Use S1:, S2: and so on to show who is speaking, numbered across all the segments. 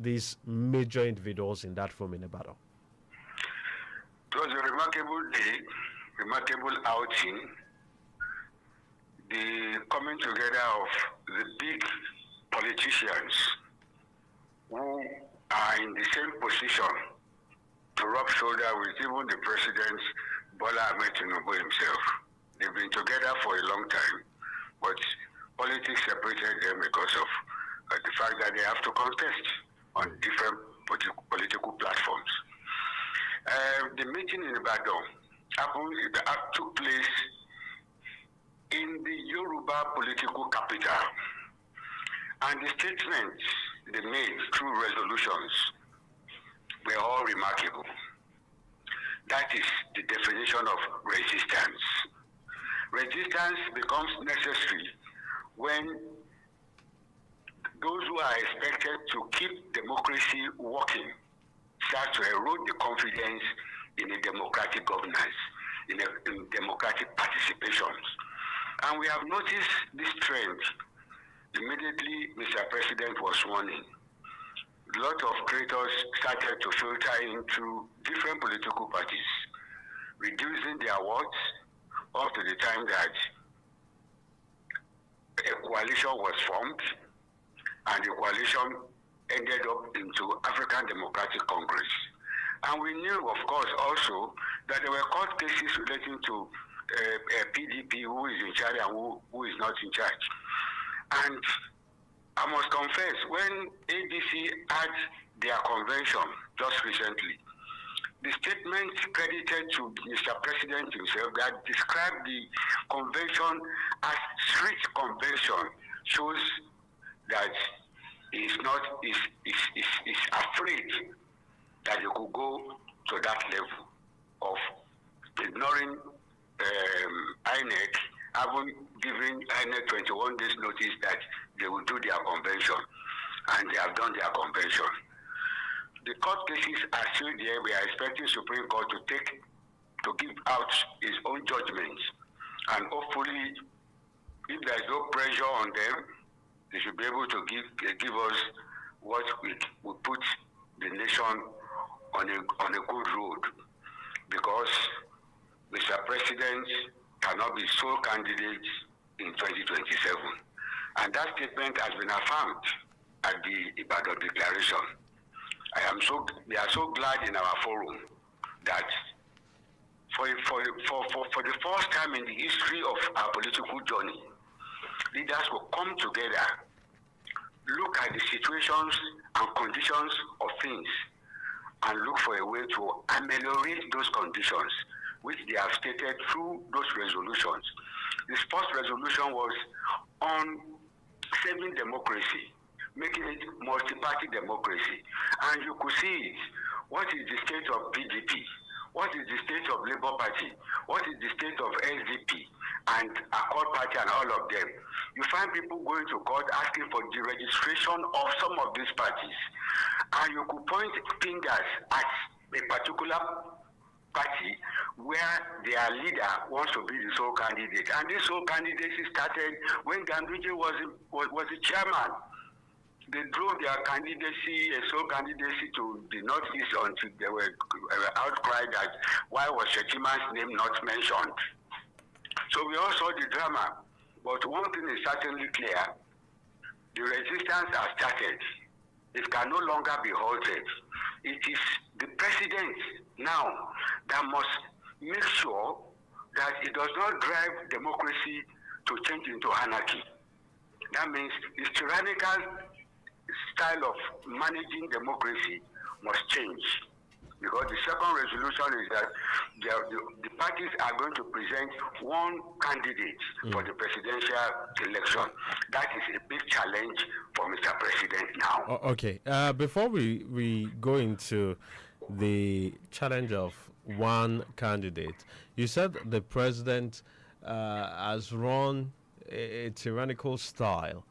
S1: these major individuals in that room in Ibadan?
S2: It was a remarkable day, remarkable outing. The coming together of the big politicians who are in the same position to rub shoulder with even the President Bola Ahmed Tinubu himself. They've been together for a long time, but politics separated them because of the fact that they have to contest on different political platforms. The meeting in Ibadan took place in the Yoruba political capital, and the statements they made through resolutions were all remarkable. That is the definition of resistance. Resistance becomes necessary when those who are expected to keep democracy working start to erode the confidence in a democratic governance, in democratic participations. And we have noticed this trend immediately Mr. President was sworn in. A lot of traitors started to filter into different political parties, reducing their votes up to the time that a coalition was formed, and the coalition ended up into African Democratic Congress. And we knew, of course, also that there were court cases relating to PDP, who is in charge and who is not in charge. And I must confess, when ABC had their convention just recently, the statement credited to Mr. President himself that described the convention as street convention shows that he is afraid that you could go to that level of ignoring INEC, having given INEC 21 days notice that they will do their convention, and they have done their convention. The court cases are still there. We are expecting Supreme Court to give out its own judgments, and hopefully, if there is no pressure on them, they should be able to give us what will put the nation on a good road, because Mr. President cannot be sole candidate in 2027. And that statement has been affirmed at the Ibadan Declaration. We are so glad in our forum that for the first time in the history of our political journey, leaders will come together, look at the situations and conditions of things, and look for a way to ameliorate those conditions, which they have stated through those resolutions. This first resolution was on saving democracy, making it multi-party democracy. And you could see it. What is the state of PDP? What is the state of Labour Party? What is the state of SDP and Accord Party and all of them? You find people going to court asking for the registration of some of these parties. And you could point fingers at a particular party where their leader wants to be the sole candidate. And this sole candidacy started when Ganduje was the chairman. They drove their candidacy, a sole candidacy, to the northeast until they were outcry that why was Shetiman's name not mentioned. So we all saw the drama. But one thing is certainly clear: the resistance has started. It can no longer be halted. It is the president now that must make sure that it does not drive democracy to change into anarchy. That means his tyrannical style of managing democracy must change, because the second resolution is that the parties are going to present one candidate for the presidential election. That is a big challenge for Mr. President now.
S1: Okay, before we go into the challenge of one candidate, you said the president has run a tyrannical style,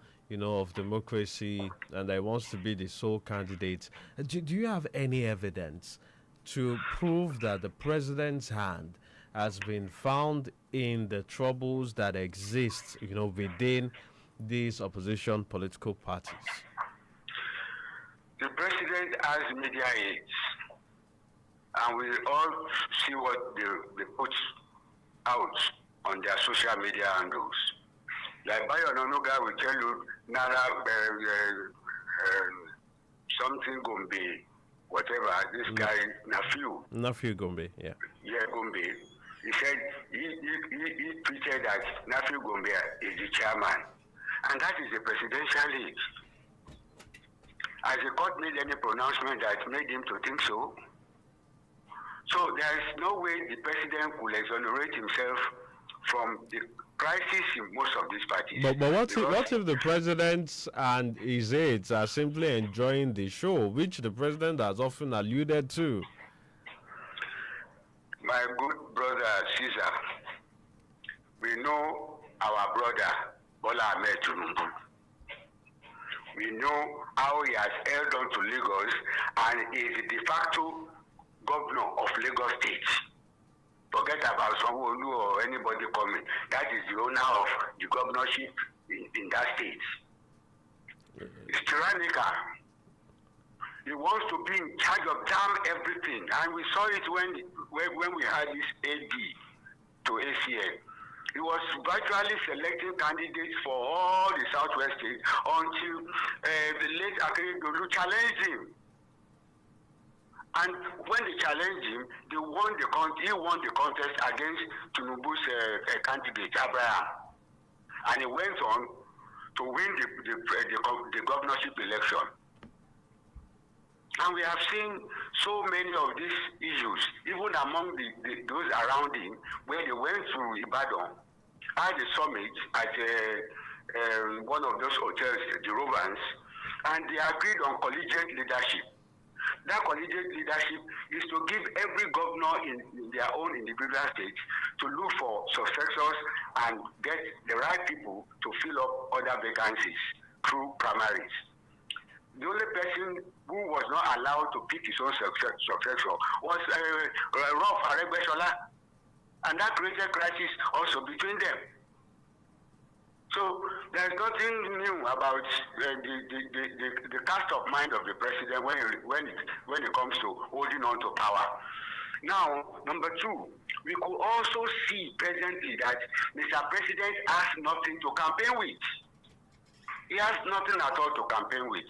S1: of democracy, and that he wants to be the sole candidate. Do you have any evidence to prove that the president's hand has been found in the troubles that exist, within these opposition political parties?
S2: The president has media aides, and we all see what they put out on their social media handles. Like Bayo Nonoga will tell you, Nara, something Gombe, whatever, this guy,
S1: Nafiu Gombe, yeah.
S2: Yeah, Gombe. He said, he tweeted that Nafiu Gombe is the chairman. And that is the presidential lead. Has the court made any pronouncement that made him to think so? So there is no way the president will exonerate himself from the crisis in most of these parties.
S1: But what if the president and his aides are simply enjoying the show, which the president has often alluded to?
S2: My good brother Caesar, we know our brother Bola Ahmed Tinubu. We know how he has held on to Lagos and is the de facto governor of Lagos State. Forget about someone or anybody coming. That is the owner of the governorship in that state. It's tyrannical. He wants to be in charge of damn everything. And we saw it when we had this AD to ACN. He was virtually selecting candidates for all the Southwest states until the late Akin Malaolu challenged him. And when they challenged him, he won the contest against Tinubu's candidate, Abraham. And he went on to win the governorship election. And we have seen so many of these issues, even among those around him, where they went to Ibadan, had a summit at one of those hotels, the Rovans, and they agreed on collegiate leadership. That collegiate leadership is to give every governor in their own individual states to look for successors and get the right people to fill up other vacancies through primaries. The only person who was not allowed to pick his own successor was Rolf Aregbesola, and that created crisis also between them. So there's nothing new about the cast of mind of the president when it comes to holding on to power. Now, number two, we could also see presently that Mr. President has nothing to campaign with. He has nothing at all to campaign with.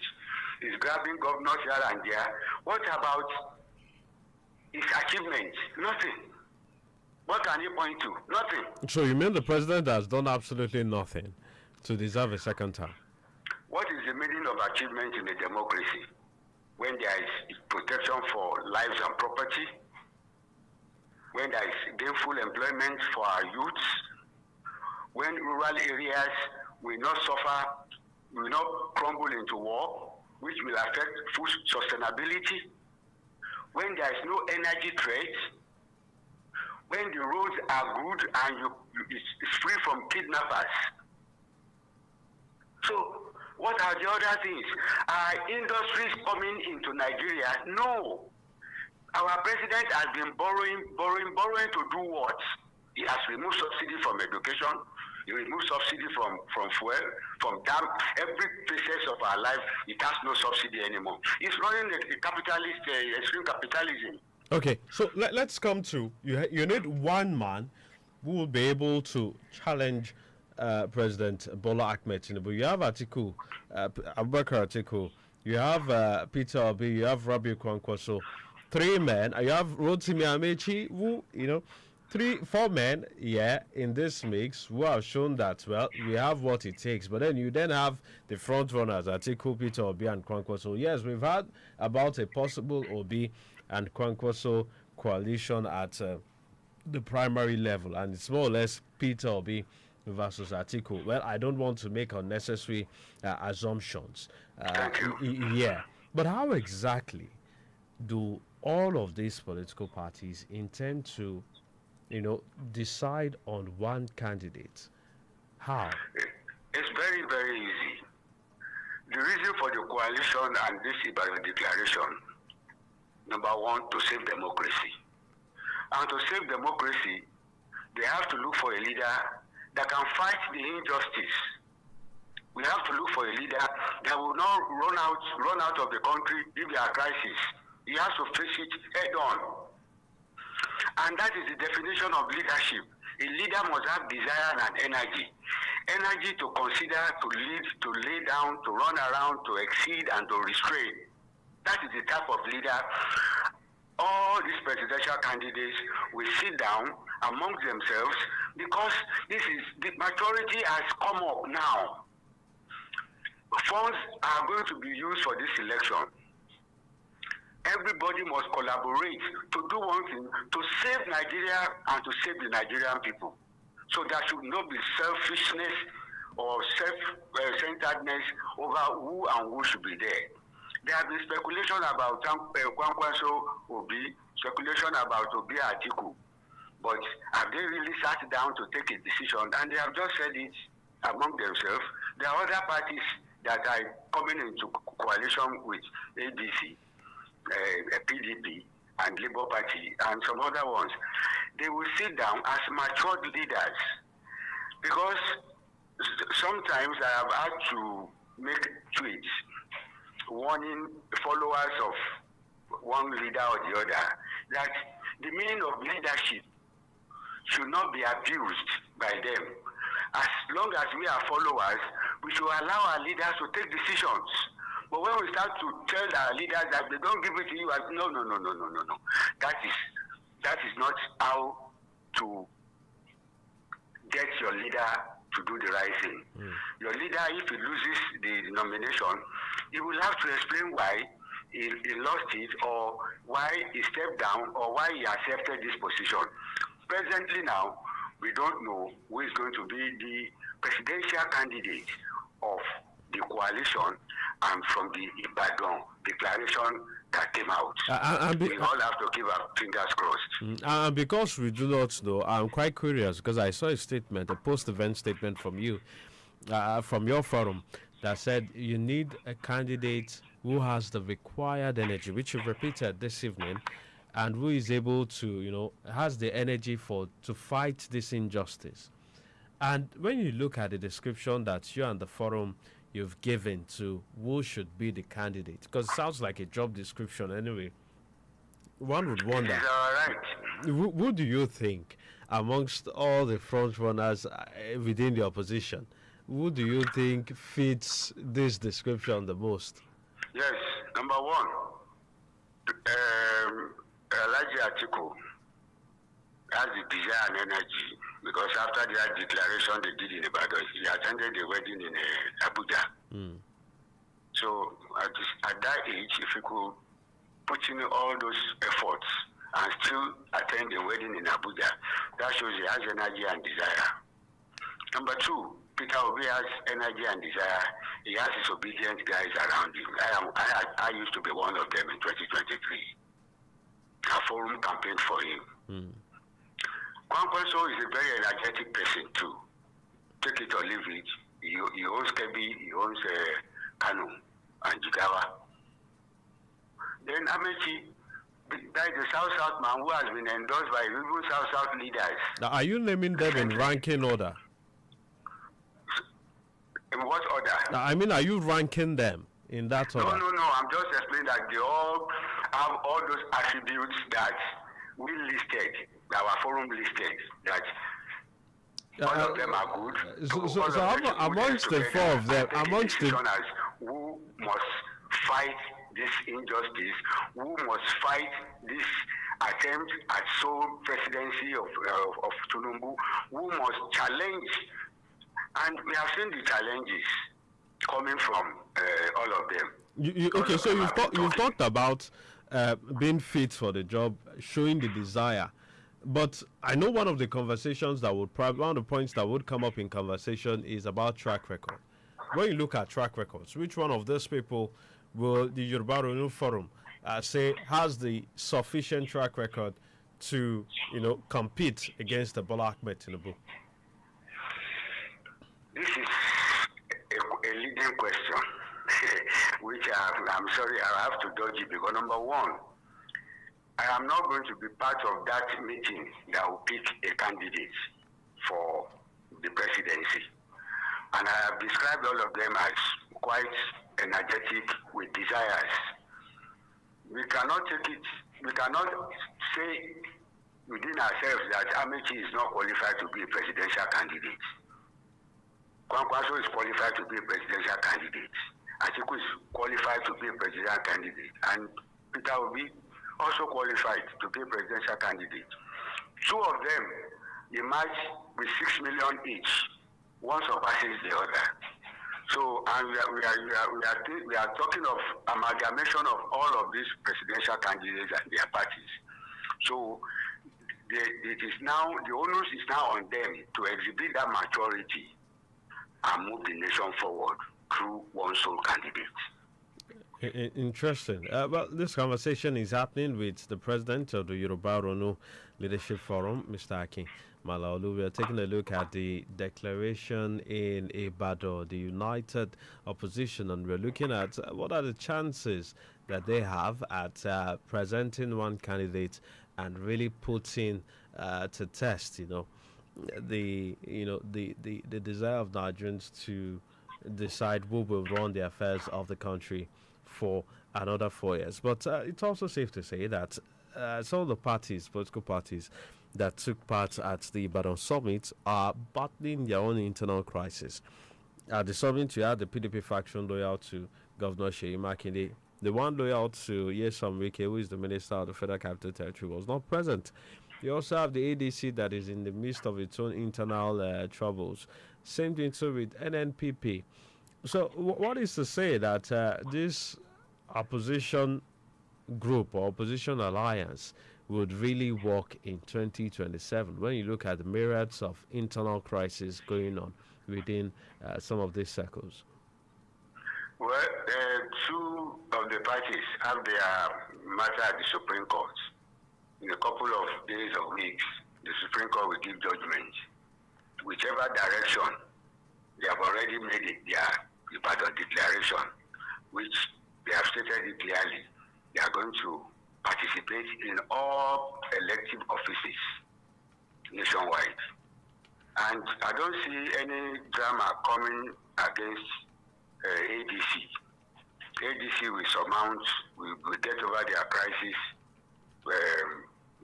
S2: He's grabbing governors here and there. What about his achievements? Nothing. What can you point to? Nothing.
S1: So you mean the president has done absolutely nothing to deserve a second term?
S2: What is the meaning of achievement in a democracy when there is protection for lives and property, when there is gainful employment for our youths, when rural areas will not suffer, will not crumble into war, which will affect food sustainability, when there is no energy threat, when the roads are good and it's free from kidnappers. So, what are the other things? Are industries coming into Nigeria? No. Our president has been borrowing to do what? He has removed subsidy from education. He removed subsidy from fuel, from dam. Every process of our life, it has no subsidy anymore. He's running a capitalist, extreme capitalism.
S1: Okay, so let's come to, you need one man who will be able to challenge President Bola Ahmed Tinubu. You have Atiku, Abubakar Atiku, you have Peter Obi, you have Rabiu Kwankwaso, three men, you have Rotimi Amechi, who, 4 men, in this mix, who have shown that, well, we have what it takes. But then you have the front runners, Atiku, Peter Obi, and Kwankwaso. Yes, we've heard about a possible Obi and Kwankwaso coalition at the primary level, and it's more or less Peter Obi versus Atiku. Well, I don't want to make unnecessary assumptions. But how exactly do all of these political parties intend to, decide on one candidate? How?
S2: It's very, very easy. The reason for the coalition and this Ibadan declaration, number one, to save democracy. And to save democracy, they have to look for a leader that can fight the injustice. We have to look for a leader that will not run out of the country if there are crises. He has to face it head on. And that is the definition of leadership. A leader must have desire and energy. Energy to consider, to lead, to lay down, to run around, to exceed, and to restrain. That is the type of leader. All these presidential candidates will sit down amongst themselves because the maturity has come up now. Funds are going to be used for this election. Everybody must collaborate to do one thing, to save Nigeria and to save the Nigerian people. So there should not be selfishness or self-centeredness over who and who should be there. There have been speculation about Kwankwaso Obi, speculation about Obi Atiku, but have they really sat down to take a decision? And they have just said it among themselves. There are other parties that are coming into coalition with ADC, PDP, and Labour Party, and some other ones. They will sit down as matured leaders, because sometimes I have had to make tweets warning followers of one leader or the other that the meaning of leadership should not be abused by them. As long as we are followers, we should allow our leaders to take decisions. But when we start to tell our leaders that they don't give it to you, no. That is not how to get your leader to do the right thing. Your leader, if he loses the nomination, he will have to explain why he lost it, or why he stepped down, or why he accepted this position. Presently now, we don't know who is going to be the presidential candidate of the coalition, and from the Ibadan declaration that came out. We all have to keep our fingers crossed.
S1: And because we do not know, I'm quite curious, because I saw a statement, a post-event statement from you, from your forum, that said you need a candidate who has the required energy, which you've repeated this evening, and who is able to, has the energy to fight this injustice. And when you look at the description that you and the forum you've given to who should be the candidate, because it sounds like a job description anyway, one would wonder, who do you think amongst all the front runners within the opposition, who do you think fits this description the most?
S2: Yes, number one, Elijah Atiku has the desire and energy, because after that declaration they did in Ibadan, he attended the wedding in Abuja. So at that age, if he could put in all those efforts and still attend the wedding in Abuja, that shows he has energy and desire. Number two, Peter Obi has energy and desire. He has his obedient guys around him. I used to be one of them in 2023. A forum campaigned for him. Kwankwaso is a very energetic person too. Take it or leave it. He owns Kebi, he owns Kanu and Jigawa. Then Amechi, that is the South man who has been endorsed by even South leaders.
S1: Now, are you naming them in ranking order?
S2: In what order?
S1: Now, I mean, are you ranking them in that order?
S2: No. I'm just explaining that they all have all those attributes that we listed, our forum listed, that all of them are good.
S1: So amongst the four of them, amongst the
S2: who must fight this injustice, who must fight this attempt at sole presidency of Tinubu, who must challenge, and we have seen the challenges coming from all of them.
S1: Okay, so you've talked about being fit for the job, showing the desire. But I know one of the conversations that one of the points that would come up in conversation is about track record. When you look at track records, which one of those people will the Yoruba Ronu Forum say has the sufficient track record to, compete against the Bola Ahmed Tinubu?
S2: This is a leading question, which I'm sorry, I have to dodge it, because number one, I am not going to be part of that meeting that will pick a candidate for the presidency. And I have described all of them as quite energetic with desires. We cannot take it, we cannot say within ourselves that Amechi is not qualified to be a presidential candidate. Kwankwaso is qualified to be a presidential candidate. Atiku is qualified to be a presidential candidate. And Peter Obi also qualified to be a presidential candidate. Two of them emerge with 6 million each. One surpasses the other. So, and we are talking of amalgamation of all of these presidential candidates and their parties. So, it is now, the onus is now on them to exhibit that maturity and move the nation forward through one sole candidate.
S1: Interesting. Well, this conversation is happening with the president of the Yoruba Ronu Leadership Forum, Mr. Akin Malaolu. We are taking a look at the declaration in Ibadan, the united opposition, and we're looking at what are the chances that they have at presenting one candidate and really putting to test, the desire of Nigerians to decide who will run the affairs of the country for another 4 years. But it's also safe to say that some of the political parties that took part at the Ibadan summit are battling their own internal crisis. At the summit, you had the PDP faction loyal to Governor Seyi Makinde. The one loyal to Nyesom Wike, who is the Minister of the Federal Capital Territory, was not present. You also have the ADC that is in the midst of its own internal troubles. Same thing too with NNPP. So what is to say that this opposition group or opposition alliance would really work in 2027 when you look at the myriads of internal crises going on within some of these circles?
S2: Well, two of the parties have their matter at the Supreme Court. In a couple of days or weeks, the Supreme Court will give judgment. Whichever direction, they have already made it their Ibadan declaration, which they have stated it clearly. They are going to participate in all elective offices nationwide. And I don't see any drama coming against ADC. ADC will surmount, will get over their crisis.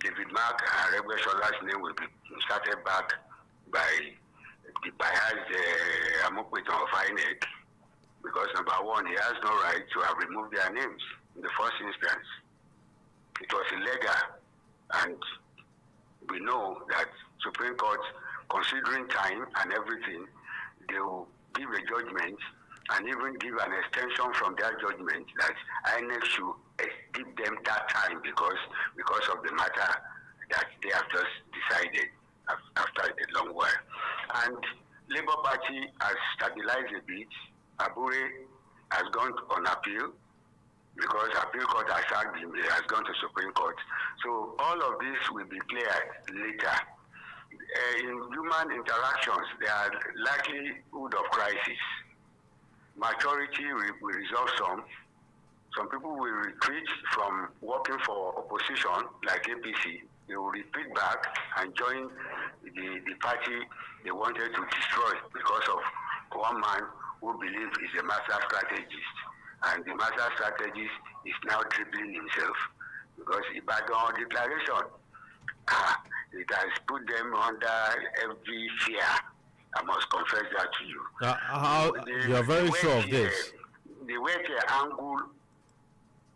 S2: David Mark and Rebbe Shola's name will be started back by the biased Amokweton of INEC, because number one, he has no right to have removed their names in the first instance. It was illegal, and we know that Supreme Court, considering time and everything, they will give a judgment and even give an extension from their judgment that INEC should give them that time because of the matter that they have just decided after a long while. And Labour Party has stabilized a bit. Abure has gone on appeal because appeal court has sacked him, has gone to Supreme Court. So all of this will be cleared later. In human interactions, there are likelihood of crisis. Maturity will resolve some. Some people will retreat from working for opposition, like APC. They will retreat back and join the party they wanted to destroy because of one man who believes is a master strategist. And the master strategist is now dribbling himself because Ibadan declaration, it has put them under every fear. I must confess that to you.
S1: You're very sure of this?
S2: The way the angle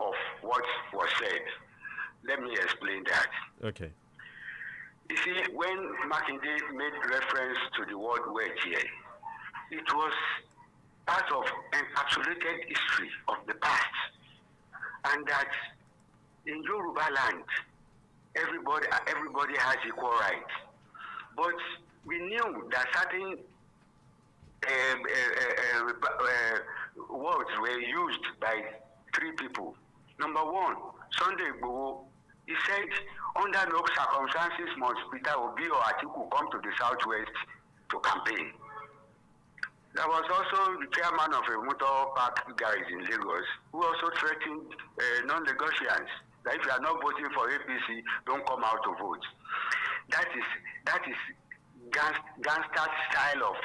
S2: of what was said, let me explain that.
S1: Okay.
S2: You see, when Makinde made reference to the word wedge here, it was part of encapsulated history of the past. And that in Yoruba land, everybody has equal rights. But we knew that certain words were used by three people. Number one, Sunday Igboho, he said, under no circumstances must Peter Obi or Atiku come to the southwest to campaign. There was also the chairman of a motor park garage in Lagos who also threatened non-negotiants that if you are not voting for APC, don't come out to vote. That is gangster style of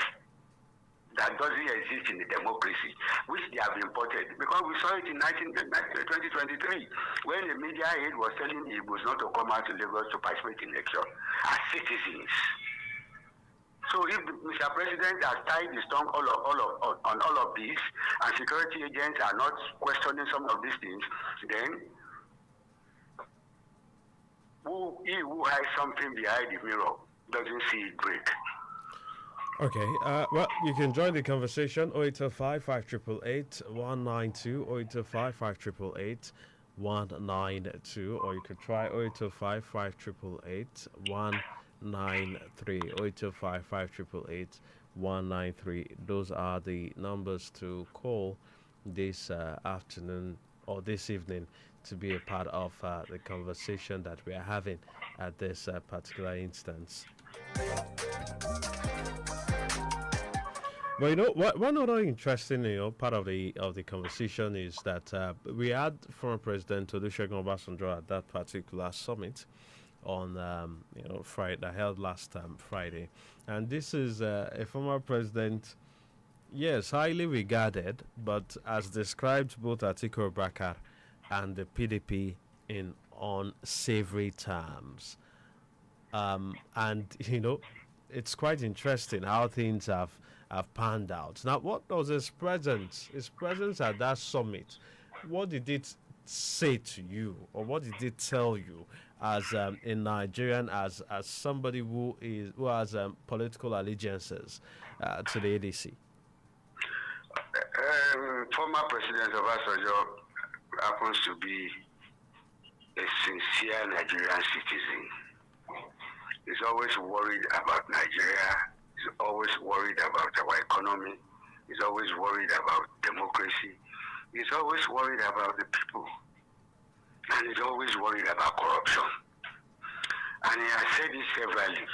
S2: that doesn't exist in the democracy, which they have imported. Because we saw it in 2023, when the media aide was telling Igbos not to come out to Lagos to participate in election as citizens. So if Mr. President has tied his tongue on all of this, and security agents are not questioning some of these things, then he who hides something behind the mirror doesn't see it break.
S1: Okay, well, you can join the conversation 0805 5888 192, 0805 5888 192, or you could try 0805 5888 193, 0805 5888 193. Those are the numbers to call this afternoon or this evening to be a part of the conversation that we are having at this particular instance. Well, you know, one other interesting, part of the conversation is that we had former President Olusegun Obasanjo at that particular summit on, Friday, that held last Friday, and this is a former president, yes, highly regarded, but as described both Atiku Abubakar and the PDP in unsavory terms, and it's quite interesting how things have panned out. Now, what was his presence at that summit? What did it say to you, or what did it tell you as a Nigerian, as somebody who has political allegiances to the ADC?
S2: Former President Obasanjo happens to be a sincere Nigerian citizen. He's always worried about Nigeria. He's always worried about our economy. He's always worried about democracy. He's always worried about the people. And he's always worried about corruption. And he has said this severally,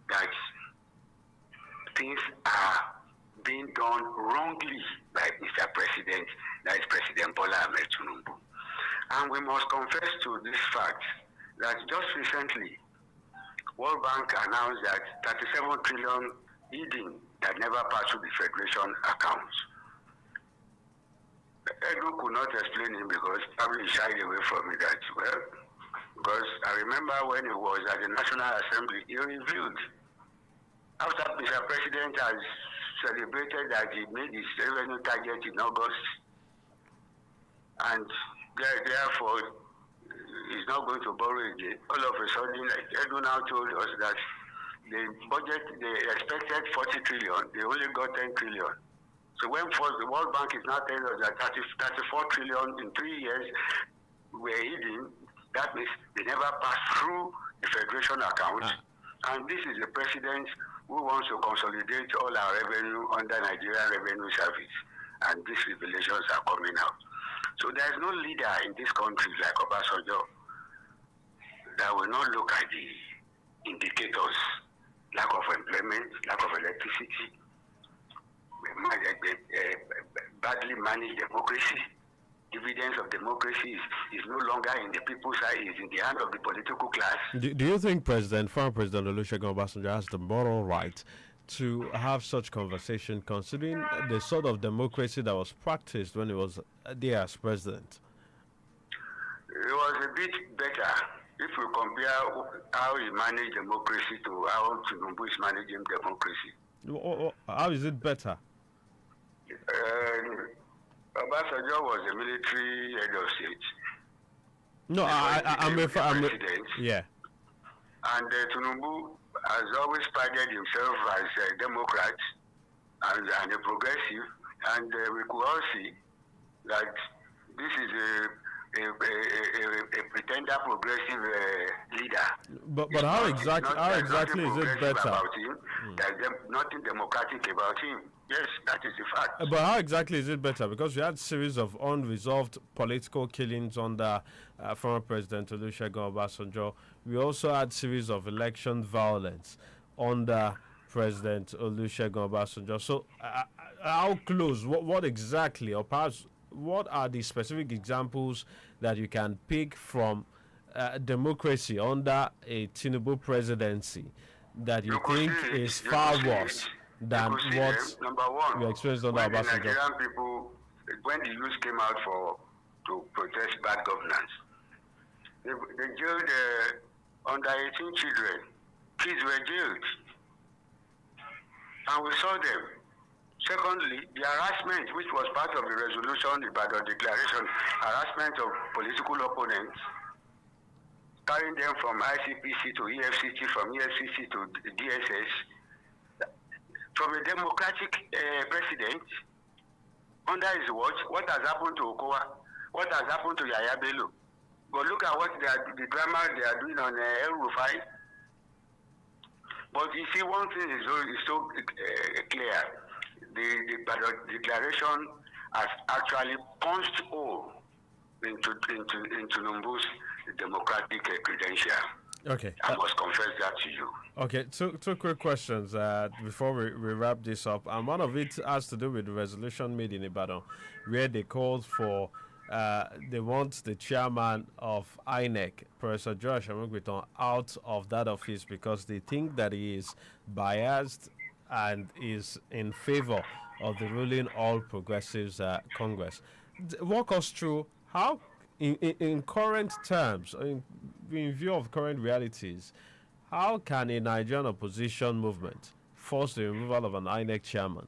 S2: that things are being done wrongly by Mr. President, that is President Bola Ahmed Tinubu. And we must confess to this fact that just recently, World Bank announced that 37 trillion hidden that never passed through the Federation accounts. Edu could not explain him because probably shied away from it that well. Because I remember when he was at the National Assembly, he reviewed. After Mr. President has celebrated that he made his revenue target in August, and therefore he's not going to borrow again. All of a sudden, like Edu now told us that the budget, they expected 40 trillion, they only got 10 trillion. So when the World Bank is now telling us that 34 trillion in 3 years were hidden, that means they never passed through the Federation account. And this is the president who wants to consolidate all our revenue under Nigerian Revenue Service. And these revelations are coming out. So there is no leader in this country like Obasanjo that will not look at the indicators, lack of employment, lack of electricity, badly managed democracy. Dividends of democracy is no longer in the people's side, is in the hand of the political class.
S1: Do you think former President Olusegun Obasanjo has the moral right to have such conversation, considering the sort of democracy that was practiced when he was there as president?
S2: It was a bit better if we compare how he managed democracy to how Tinubu is managing democracy.
S1: How is it better?
S2: Obasanjo was a military head of state.
S1: No, I'm
S2: president.
S1: Yeah.
S2: And Tinubu has always prided himself as a Democrat and a progressive, and we could all see that this is a pretender progressive leader.
S1: But how exactly is it better?
S2: About him. There's nothing democratic about him. Yes, that is the fact.
S1: But how exactly is it better? Because we had a series of unresolved political killings under former President Olusegun Obasanjo. We also had a series of election violence under President Olusegun Obasanjo. So how close, what exactly, or perhaps what are the specific examples that you can pick from democracy under a Tinubu presidency that you think is far worse than what
S2: number one,
S1: we experienced under
S2: when the
S1: Obasanjo.
S2: Nigerian people, when the youth came out to protest bad governance, they jailed under 18 children. Kids were jailed. And we saw them. Secondly, the harassment, which was part of the resolution, the Ibadan Declaration, harassment of political opponents, carrying them from ICPC to EFCC, from EFCC to DSS, from a democratic president, under his watch, what has happened to Okowa? What has happened to Yaya Bello? But look at what the drama they are doing on El Rufai. But you see, one thing is so clear. The declaration has actually punched hole into Tinubu's democratic credential.
S1: Okay.
S2: I must confess that to you.
S1: Okay, two quick questions before we wrap this up. And one of it has to do with the resolution made in Ibadan, where they called for, they want the chairman of INEC, Professor Josh Amugwiton, out of that office because they think that he is biased and is in favor of the ruling All Progressives Congress. Walk us through how, in current terms, in view of current realities, how can a Nigerian opposition movement force the removal of an INEC chairman?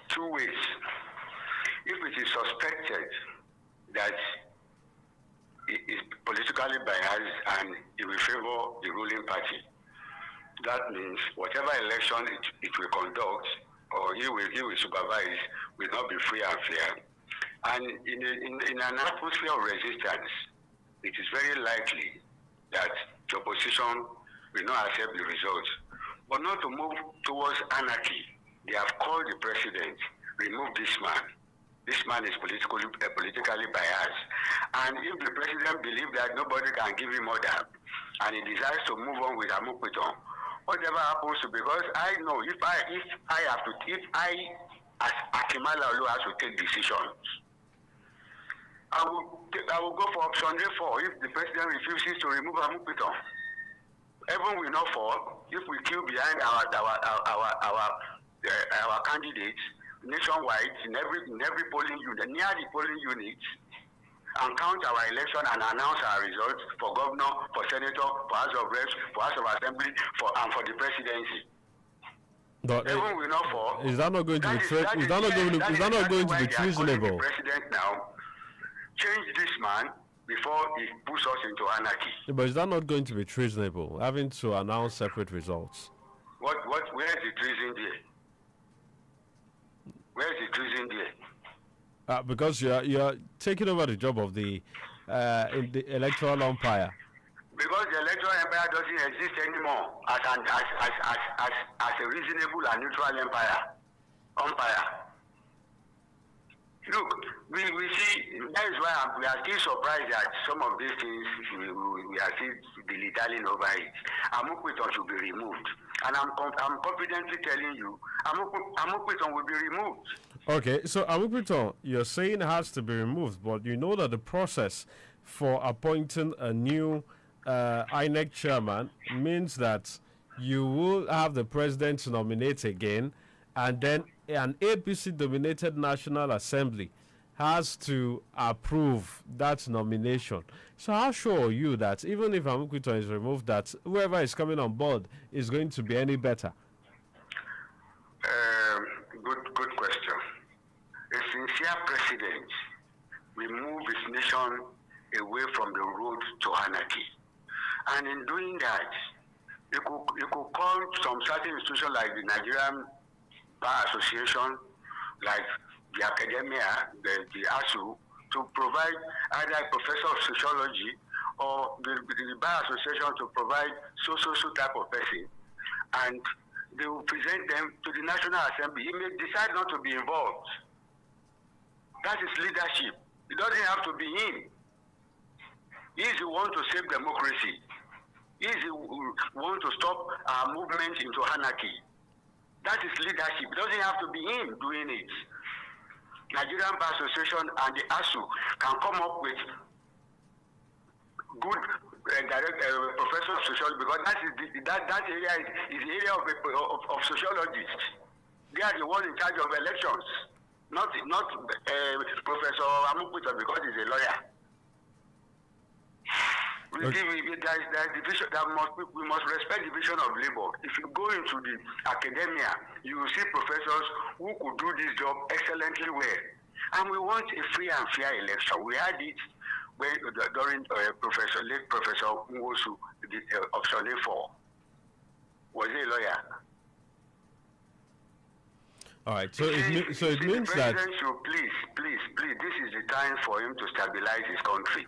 S2: Two ways. If it is suspected that it is politically biased and it will favor the ruling party, that means whatever election it will conduct or he will supervise will not be free and fair. And in an atmosphere of resistance, it is very likely that the opposition will not accept the results. But not to move towards anarchy. They have called the president, remove this man. This man is politically biased. And if the president believes that nobody can give him order, and he decides to move on with Amukwiton, whatever happens to, because I know if I as Akin Malaolu has to take decisions, I will go for option A4 if the president refuses to remove Amukwiton. Heaven will not fall if we queue behind our candidates nationwide in every polling unit, near the polling units, and count our election and announce our results for governor, for senator, for House of Reps, for House of Assembly, and for the presidency.
S1: But
S2: Heaven will not fall.
S1: Is that not going to be treasonable?
S2: The president now change this man before he puts us into anarchy.
S1: But is that not going to be treasonable, having to announce separate results?
S2: Where is the treason there? Where is the treason there?
S1: Because you're taking over the job of the electoral umpire.
S2: Because the electoral umpire doesn't exist anymore as a reasonable and neutral umpire. Look, we see, that is why we are still surprised that some of these things, we are still dilly-dallying over it. Amukwiton should be removed. And I'm confidently telling you, Amukwiton will be removed.
S1: Okay, so Amukwiton, you're saying has to be removed, but you know that the process for appointing a new INEC chairman means that you will have the president to nominate again, and then an APC-dominated National Assembly has to approve that nomination. So how sure are you that even if Amukwiton is removed, that whoever is coming on board is going to be any better?
S2: Good question. A sincere president will move his nation away from the road to anarchy. And in doing that, you could call some certain institutions like the Nigerian Bar Association, like the academia, the ASU, to provide either a professor of sociology or the Bar Association to provide so type of person. And they will present them to the National Assembly. He may decide not to be involved. That is leadership. It doesn't have to be him. He's the one to save democracy. He's the one to stop our movement into anarchy. That is leadership. It doesn't have to be him doing it. Nigerian Bar Association and the ASU can come up with good professor of sociology, because that area is the area of sociologists. They are the ones in charge of elections, not Professor Amukuta, because he's a lawyer. We must respect the division of labor. If you go into the academia, you will see professors who could do this job excellently well. And we want a free and fair election. We had it during late Professor Nwosu, option A4, was a lawyer.
S1: All right, so it means that
S2: the president should please, this is the time for him to stabilize his country,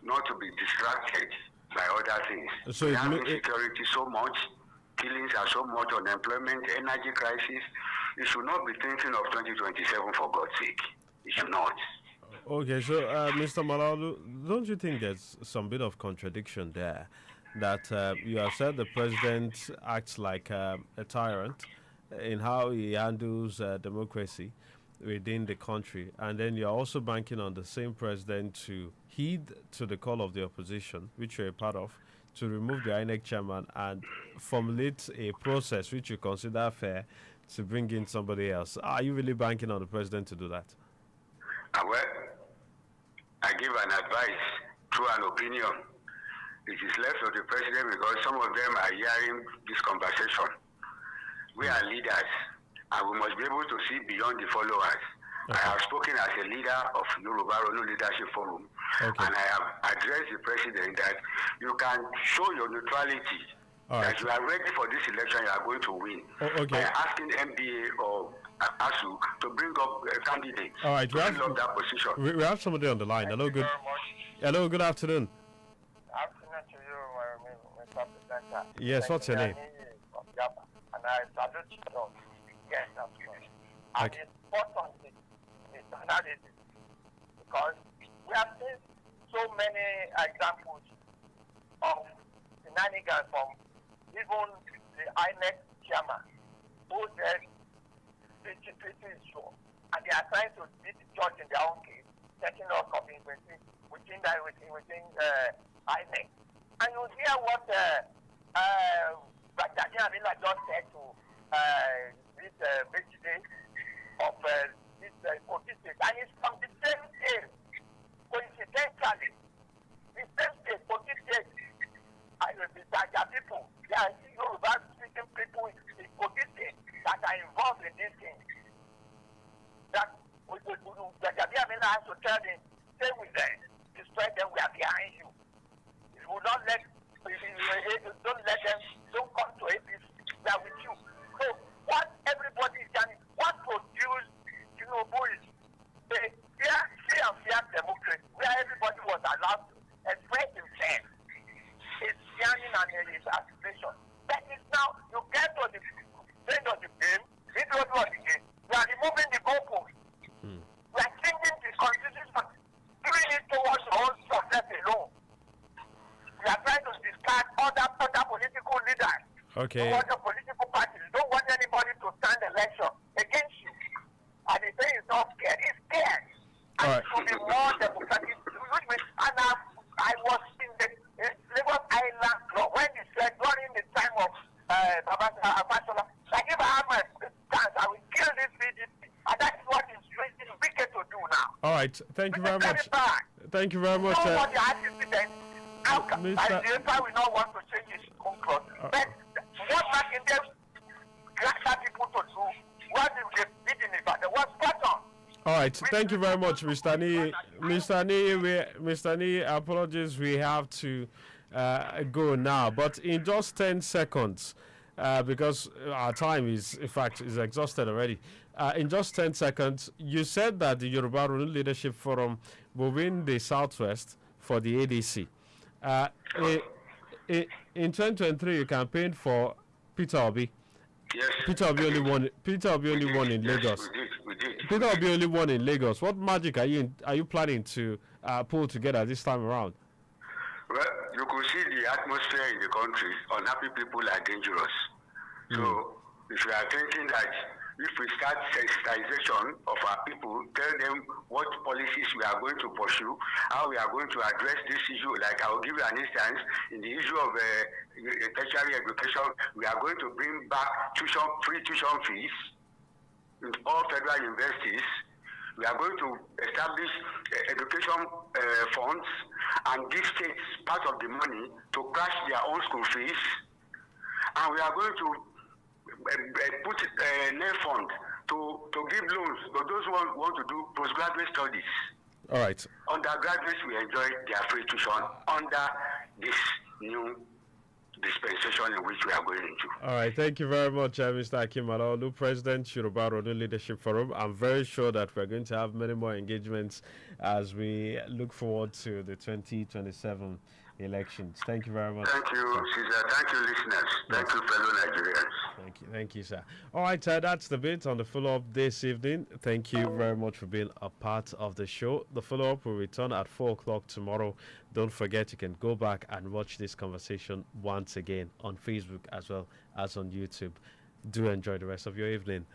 S2: not to be distracted by other things.
S1: So
S2: we have insecurity so much, killings are so much, unemployment, energy crisis. He should not be thinking of 2027 for God's sake. He should not.
S1: Okay, so Mr. Malaolu, don't you think there's some bit of contradiction there? That you have said the president acts like a tyrant in how he handles democracy within the country, and then you're also banking on the same president to heed to the call of the opposition, which you're a part of, to remove the INEC chairman and formulate a process which you consider fair to bring in somebody else. Are you really banking on the president to do that?
S2: Well, I give an advice through an opinion. It is left of the president because some of them are hearing this conversation. We are leaders, and we must be able to see beyond the followers. Okay. I have spoken as a leader of Yoruba Ronu Leadership Forum, and I have addressed the president that you can show your neutrality, that you are ready for this election, you are going to win, by asking MBA or ASU to bring up candidates to fill up that position.
S1: We have somebody on the line. Hello, good afternoon.
S3: Afternoon to you, Mr. Presenter.
S1: Yes, what's your name?
S3: And I salute you. Yes, that's right. And it's important is analysis, because we have seen so many examples of shenanigans from even the INEC chairman who said pretty is sure, and they are trying to beat the judge in their own case, setting up commitment within INEC. And you hear what Adamimogo just said to this President of this State, and it's from the same state, coincidentally, the same state, State, and the people, they are Yoruba speaking people in State that are involved in this thing. That Adamimogo has to tell them, stay with them, destroy them, we are behind you. You will not don't come to APC, we are with you. So what everybody is done, what produced Tinubu is a free and fair democracy where everybody was allowed to express himself, his yearning and his aspiration. That is now, you get to the end of the game, middle of the game, we are removing the goalpost. We are changing the constitution, doing it towards our own success alone. We are trying to discard other political leaders.
S1: Okay.
S3: Other political parties. You don't want anybody to stand election against you. And they say he's not scared. He's scared. And it should be more democratic. And I was in the Lagos Island Club when he said during the time of Basola, like if I have my chance, I will kill this PDP. And that's what is wicked to do now.
S1: All right. Thank you very much. Thank you very much.
S3: Nobody has incident. The will not want to change his own clothes. But what making them grab people to do what they did in Ibadan was spot on.
S1: All right. Thank you very much, Mr. Ni. Mr. Ni, apologies. We have to go now. But in just 10 seconds, because our time is, in fact, is exhausted already. In just 10 seconds, you said that the Yoruba Ronu Leadership Forum will win the Southwest for the ADC. In 2023, you campaigned for Peter Obi.
S2: Yes.
S1: Peter Obi only won in Lagos.
S2: We did.
S1: Peter Obi only won in Lagos. What magic are you planning to pull together this time around?
S2: Well, you could see the atmosphere in the country. Unhappy people are dangerous. So if you are thinking that if we start sensitization of our people, tell them what policies we are going to pursue, how we are going to address this issue. Like I will give you an instance, in the issue of tertiary education, we are going to bring back free tuition fees in all federal universities. We are going to establish education funds and give states part of the money to crash their own school fees. And we are going to put a net fund to give loans to those who want to do postgraduate studies.
S1: All right.
S2: Undergraduates will enjoy their free tuition under this new dispensation in which we are going into.
S1: All right. Thank you very much, Mr. Akin Malaolu, President, Yoruba Ronu Leadership Forum. I'm very sure that we're going to have many more engagements as we look forward to the 2027 elections. Thank you very much.
S2: Thank you, Caesar. Thank you, listeners. Thank you, fellow Nigerians.
S1: Thank you, sir. All right, that's the bit on the follow-up this evening. Thank you very much for being a part of the show. The follow-up will return at 4 o'clock tomorrow. Don't forget, you can go back and watch this conversation once again on Facebook as well as on YouTube. Do enjoy the rest of your evening.